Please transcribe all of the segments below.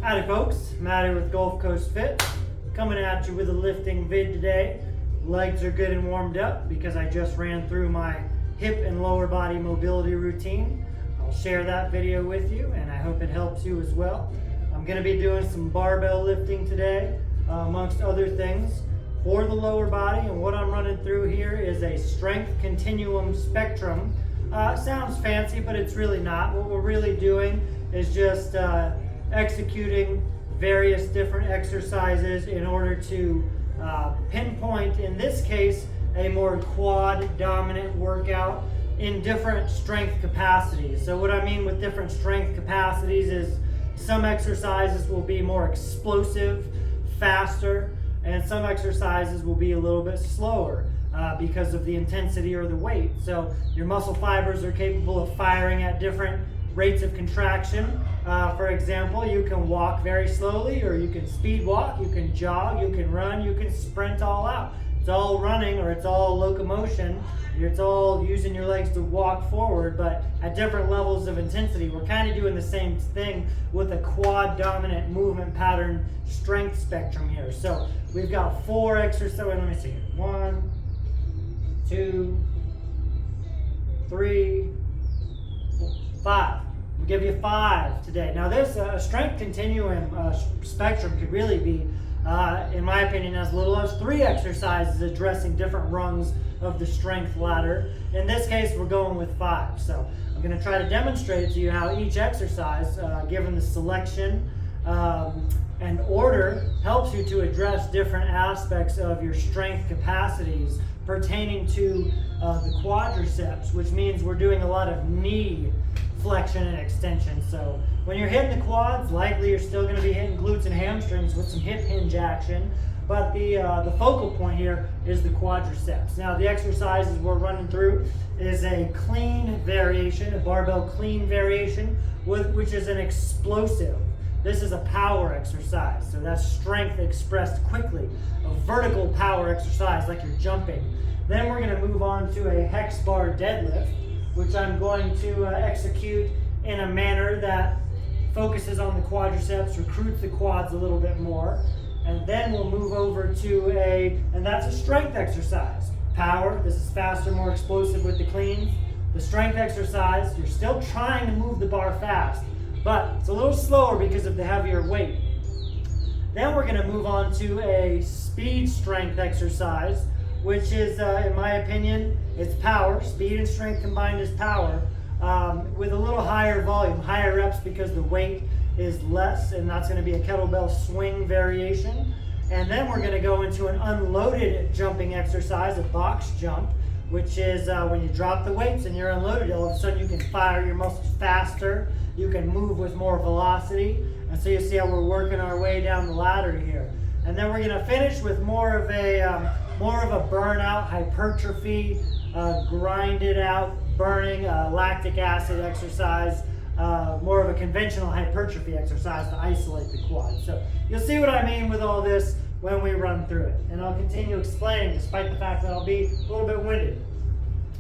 Howdy folks, Matt here with Gulf Coast Fit, coming at you with a lifting vid today. Legs are good and warmed up because I just ran through my hip and lower body mobility routine. I'll share that video with you and I hope it helps you as well. I'm going to be doing some barbell lifting today, amongst other things, for the lower body, and what I'm running through here is a strength continuum spectrum. Sounds fancy, but it's really not. What we're really doing is just executing various different exercises in order to pinpoint, in this case, a more quad dominant workout in different strength capacities. So what I mean with different strength capacities is some exercises will be more explosive, faster, and some exercises will be a little bit slower because of the intensity or the weight. So your muscle fibers are capable of firing at different rates of contraction. For example, you can walk very slowly, or you can speed walk, you can jog, you can run, you can sprint all out. It's all running, or it's all locomotion. It's all using your legs to walk forward, but at different levels of intensity. We're kind of doing the same thing with a quad dominant movement pattern strength spectrum here. So we've got 4 exercises. Let me see. 1, 2, 3, 4, 5. We'll give you 5 today. Now this strength continuum spectrum could really be, in my opinion, as little as 3 exercises addressing different rungs of the strength ladder. In this case, we're going with 5. So I'm going to try to demonstrate to you how each exercise, given the selection and order, helps you to address different aspects of your strength capacities pertaining to the quadriceps, which means we're doing a lot of knee flexion and extension. So when you're hitting the quads, likely you're still going to be hitting glutes and hamstrings with some hip hinge action, but the focal point here is the quadriceps. Now the exercises we're running through is a clean variation, a barbell clean variation, which is an explosive. This is a power exercise, so that's strength expressed quickly. A vertical power exercise like you're jumping. Then we're going to move on to a hex bar deadlift, which I'm going to execute in a manner that focuses on the quadriceps, recruits the quads a little bit more. And then we'll move over to and that's a strength exercise. Power, this is faster, more explosive with the cleans. The strength exercise, you're still trying to move the bar fast, but it's a little slower because of the heavier weight. Then we're going to move on to a speed strength exercise, which is, in my opinion, it's power. Speed and strength combined is power, with a little higher volume, higher reps because the weight is less, and that's going to be a kettlebell swing variation. And then we're going to go into an unloaded jumping exercise, a box jump, which is when you drop the weights and you're unloaded, all of a sudden you can fire your muscles faster, you can move with more velocity, and so you see how we're working our way down the ladder here. And then we're going to finish with more of a burnout, hypertrophy, grinded out, burning lactic acid exercise, more of a conventional hypertrophy exercise to isolate the quad. So you'll see what I mean with all this when we run through it. And I'll continue explaining despite the fact that I'll be a little bit winded.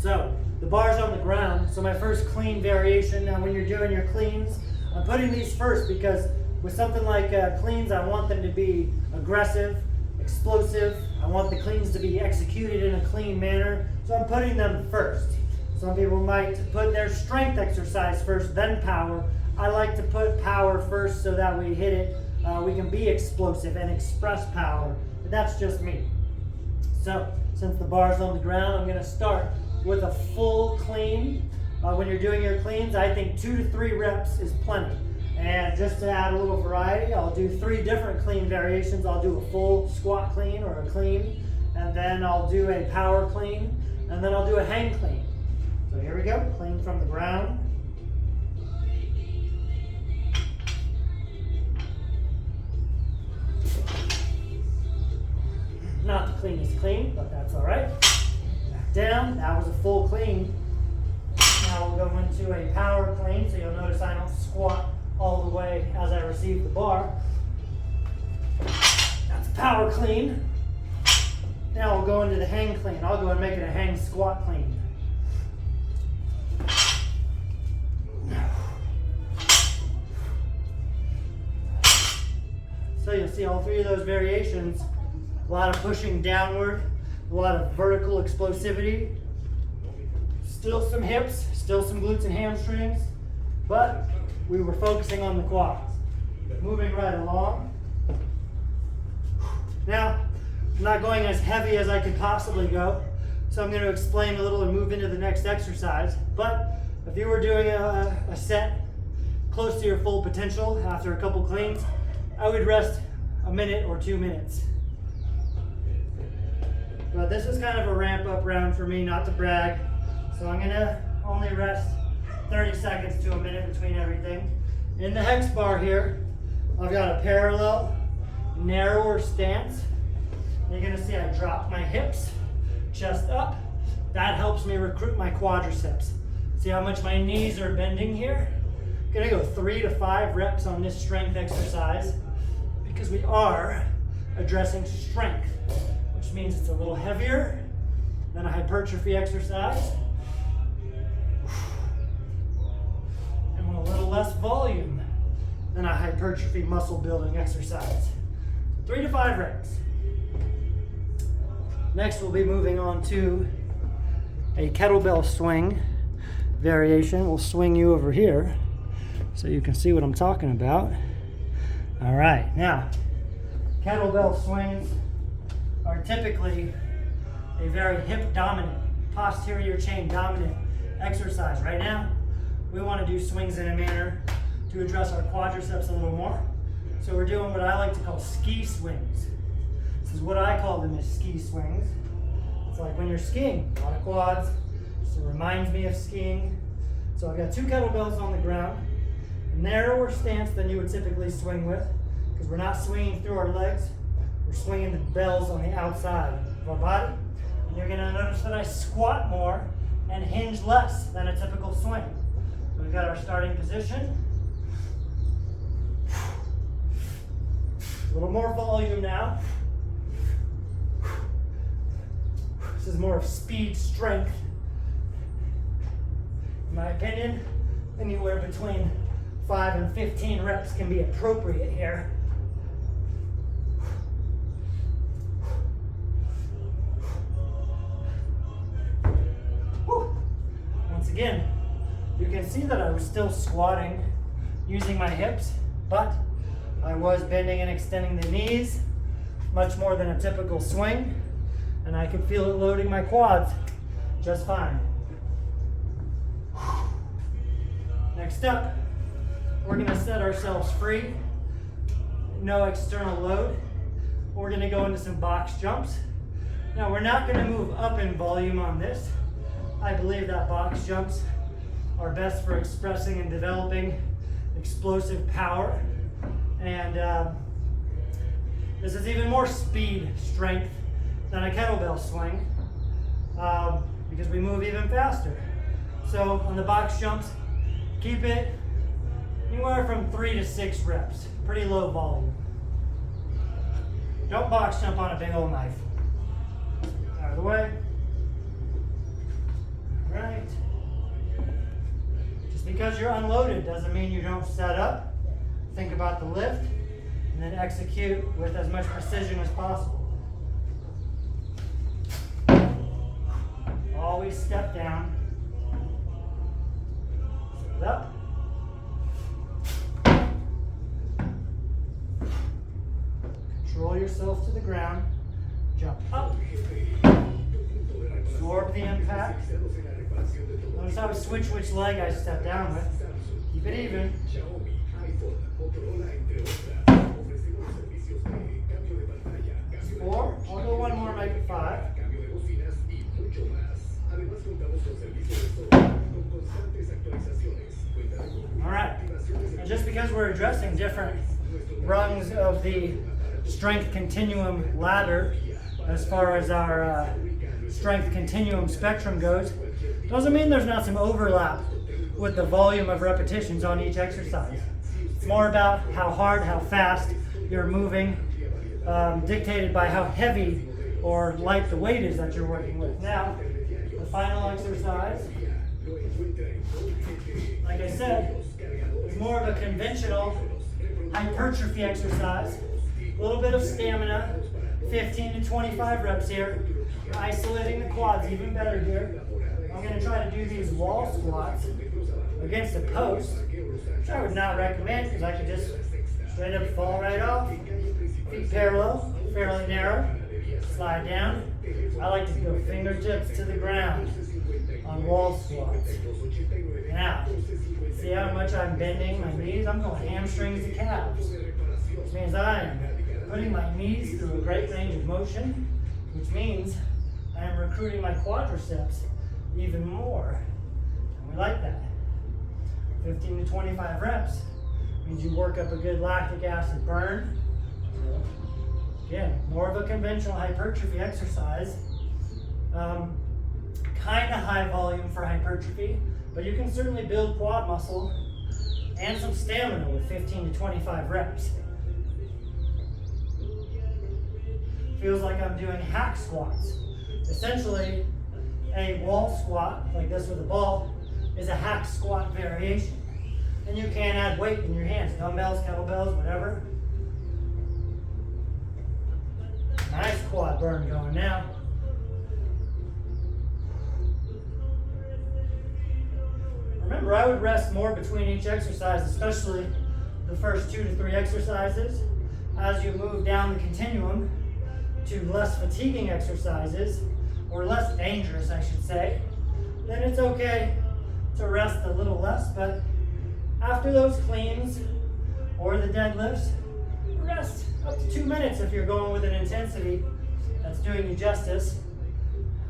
So the bar's on the ground. So my first clean variation. Now when you're doing your cleans, I'm putting these first because with something like cleans, I want them to be aggressive, explosive. I want the cleans to be executed in a clean manner. So I'm putting them first. Some people might put their strength exercise first, then power. I like to put power first so that we hit it. We can be explosive and express power. But that's just me. So since the bar's on the ground, I'm going to start with a full clean. When you're doing your cleans, I think 2 to 3 reps is plenty. And just to add a little variety, I'll do 3 different clean variations. I'll do a full squat clean or a clean, and then I'll do a power clean, and then I'll do a hang clean. So here we go, clean from the ground. Not the cleanest clean, but that's all right. Back down, that was a full clean. Now we'll go into a power clean, so you'll notice I don't squat all the way as I receive the bar. That's a power clean. Now we'll go into the hang clean. I'll go and make it a hang squat clean. So you'll see all three of those variations, a lot of pushing downward, a lot of vertical explosivity, still some hips, still some glutes and hamstrings, but we were focusing on the quads. Moving right along. Now, I'm not going as heavy as I could possibly go, so I'm going to explain a little and move into the next exercise. But if you were doing a set close to your full potential after a couple cleans, I would rest a minute or 2 minutes. But this is kind of a ramp up round for me, not to brag. So I'm going to only rest 30 seconds to a minute between everything. In the hex bar here, I've got a parallel, narrower stance. You're going to see I drop my hips, chest up. That helps me recruit my quadriceps. See how much my knees are bending here? I'm going to go 3 to 5 reps on this strength exercise because we are addressing strength, which means it's a little heavier than a hypertrophy exercise and a little less volume than a hypertrophy muscle building exercise. 3 to 5 reps. Next, we'll be moving on to a kettlebell swing variation. We'll swing you over here so you can see what I'm talking about. All right, now, kettlebell swings are typically a very hip dominant, posterior chain dominant exercise. Right now, we want to do swings in a manner to address our quadriceps a little more. So we're doing what I like to call ski swings. This is what I call them, as ski swings. It's like when you're skiing, a lot of quads. So it reminds me of skiing. So I've got 2 kettlebells on the ground, a narrower stance than you would typically swing with, because we're not swinging through our legs, we're swinging the bells on the outside of our body. And you're gonna notice that I squat more and hinge less than a typical swing. So we've got our starting position. A little more volume now. This is more of speed, strength. In my opinion, anywhere between 5 and 15 reps can be appropriate here. Whew. Once again, you can see that I was still squatting using my hips, but I was bending and extending the knees much more than a typical swing, and I could feel it loading my quads just fine. Next up, we're going to set ourselves free, no external load. We're going to go into some box jumps. Now, we're not going to move up in volume on this. I believe that box jumps are best for expressing and developing explosive power. And this is even more speed strength than a kettlebell swing because we move even faster. So on the box jumps, keep it anywhere from 3 to 6 reps, pretty low volume. Don't box jump on a big old knife. Out of the way. All right. Just because you're unloaded doesn't mean you don't set up. Think about the lift and then execute with as much precision as possible. Always step down. Sit up. Control yourself to the ground. Jump up. Absorb the impact. Notice how I switch which leg I step down with. Keep it even. 4. I'll go one more, make it 5. All right. And just because we're addressing different rungs of the strength continuum ladder, as far as our strength continuum spectrum goes, doesn't mean there's not some overlap with the volume of repetitions on each exercise. It's more about how hard, how fast you're moving, dictated by how heavy or light the weight is that you're working with. Now, the final exercise, like I said, is more of a conventional hypertrophy exercise A little bit of stamina, 15 to 25 reps here. Isolating the quads even better here. I'm going to try to do these wall squats against a post, which I would not recommend because I could just straight up fall right off. Feet parallel, fairly narrow. Slide down. I like to go fingertips to the ground on wall squats. Now, see how much I'm bending my knees? I'm going hamstrings to calves, which means I am putting my knees through a great range of motion, which means I am recruiting my quadriceps even more. And we like that. 15 to 25 reps means you work up a good lactic acid burn. So, again, more of a conventional hypertrophy exercise. Kind of high volume for hypertrophy, but you can certainly build quad muscle and some stamina with 15 to 25 reps. Feels like I'm doing hack squats. Essentially, a wall squat, like this with a ball, is a hack squat variation. And you can add weight in your hands, dumbbells, kettlebells, whatever. Nice quad burn going now. Remember, I would rest more between each exercise, especially the first 2 to 3 exercises. As you move down the continuum to less fatiguing exercises, or less dangerous, I should say, then it's okay to rest a little less. But after those cleans or the deadlifts, rest up to 2 minutes if you're going with an intensity that's doing you justice.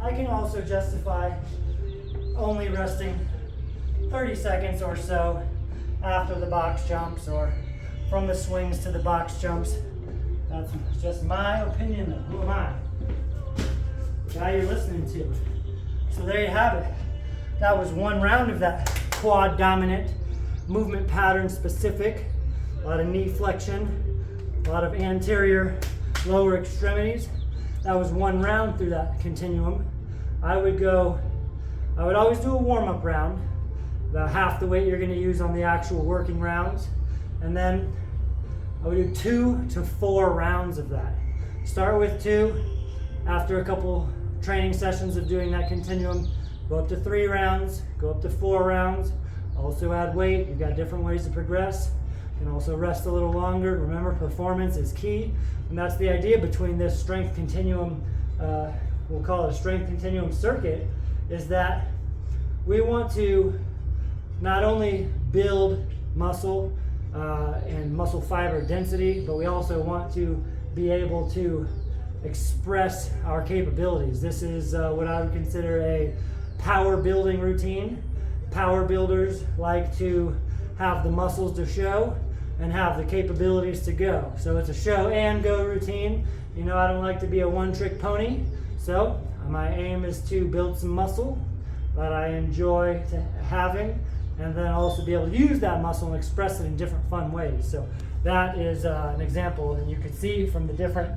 I can also justify only resting 30 seconds or so after the box jumps or from the swings to the box jumps. That's just my opinion though. Who am I? The guy you're listening to. So there you have it. That was one round of that quad dominant movement pattern specific. A lot of knee flexion, a lot of anterior lower extremities. That was one round through that continuum. I would always do a warm-up round, about half the weight you're going to use on the actual working rounds, and then I would do 2 to 4 rounds of that. Start with 2, after a couple training sessions of doing that continuum, go up to 3 rounds, go up to 4 rounds, also add weight. You've got different ways to progress. You can also rest a little longer. Remember, performance is key, and that's the idea between this strength continuum, we'll call it a strength continuum circuit, is that we want to not only build muscle and muscle fiber density, but we also want to be able to express our capabilities. This is what I would consider a power building routine. Power builders like to have the muscles to show and have the capabilities to go. So it's a show and go routine. You know, I don't like to be a one-trick pony. So my aim is to build some muscle that I enjoy having, and then also be able to use that muscle and express it in different fun ways. So that is an example, and you can see from the different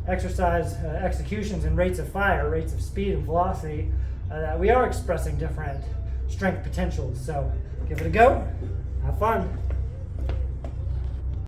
exercise executions and rates of fire, rates of speed and velocity, that we are expressing different strength potentials. So give it a go, have fun.